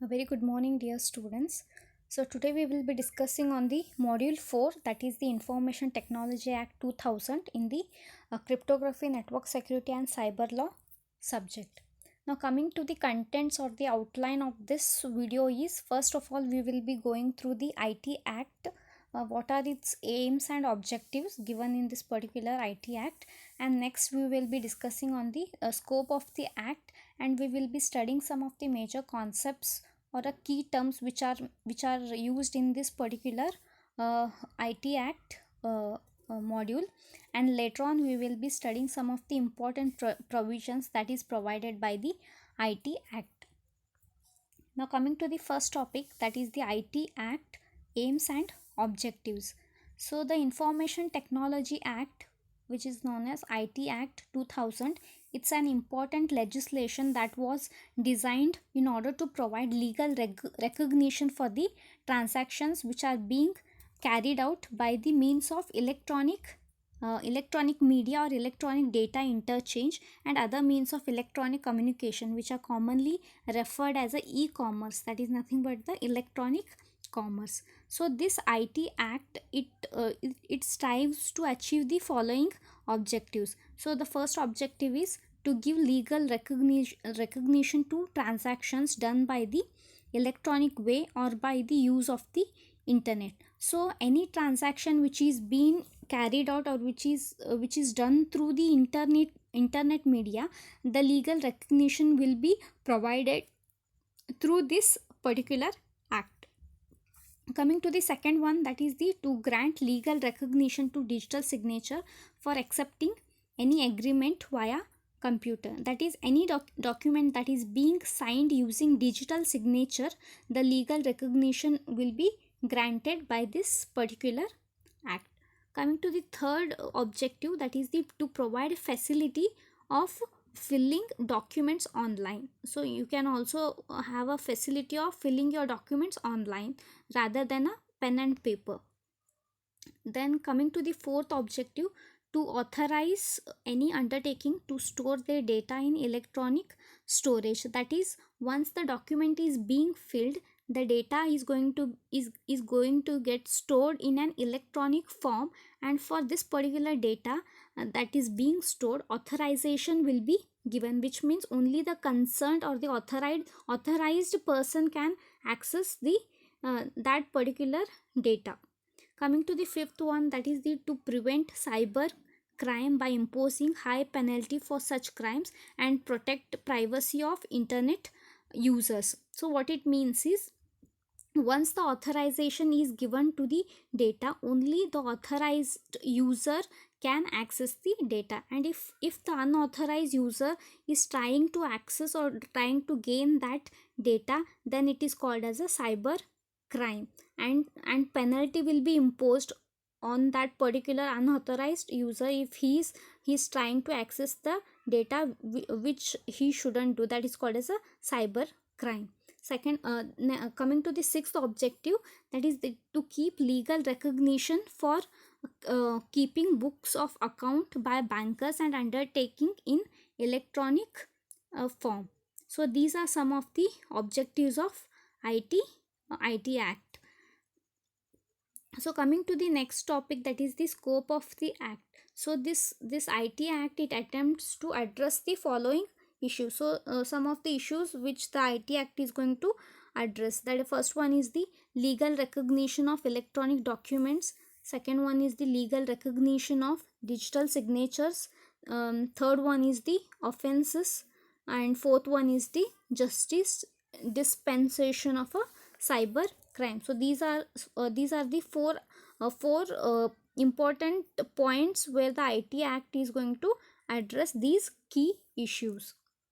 A very good morning, dear students. So today we will be discussing on the module 4, that is the Information Technology Act 2000 in the cryptography, network security and cyber law subject. Now coming to the contents or the outline of this video is, first of all we will be going through the IT Act, what are its aims and objectives given in this particular IT Act, and next we will be discussing on the scope of the act, and we will be studying some of the major concepts or the key terms which are used in this particular IT Act module, and later on we will be studying some of the important provisions that is provided by the IT Act. Now coming to the first topic, that is the IT Act aims and objectives. So the Information Technology Act, which is known as IT Act 2000, it's an important legislation that was designed in order to provide legal recognition for the transactions which are being carried out by the means of electronic media or electronic data interchange and other means of electronic communication, which are commonly referred as a e-commerce, that is nothing but the electronic commerce. So this IT Act, it strives to achieve the following objectives. So the first objective is to give legal recognition to transactions done by the electronic way or by the use of the internet. So any transaction which is being carried out or which is done through the internet media, the legal recognition will be provided through this particular act. Coming to the second one, that is the to grant legal recognition to digital signature for accepting any agreement via computer, that is any document that is being signed using digital signature, the legal recognition will be granted by this particular act. Coming to the third objective, that is the to provide facility of filling documents online. So you can also have a facility of filling your documents online rather than a pen and paper. Then coming to the fourth objective, to authorize any undertaking to store their data in electronic storage, that is once the document is being filled, the data is going to get stored in an electronic form, and for this particular data that is being stored, authorization will be given, which means only the concerned or the authorized person can access the that particular data. Coming to the fifth one, that is the to prevent cyber crime by imposing high penalty for such crimes and protect privacy of internet users. So what it means is, once the authorization is given to the data, only the authorized user can access the data, and if the unauthorized user is trying to access or trying to gain that data, then it is called as a cyber crime, and penalty will be imposed on that particular unauthorized user if he's trying to access the data which he shouldn't do. That is called as a cyber crime. Second, coming to the sixth objective, that is to keep legal recognition for keeping books of account by bankers and undertaking in electronic form. So these are some of the objectives of IT Act. So coming to the next topic, that is the scope of the act. So this IT Act, it attempts to address the following issues. So some of the issues which the IT Act is going to address, that the first one is the legal recognition of electronic documents, second one is the legal recognition of digital signatures, third one is the offenses, and fourth one is the justice dispensation of a cyber crime. So these are the four important points where the IT Act is going to address these key issues.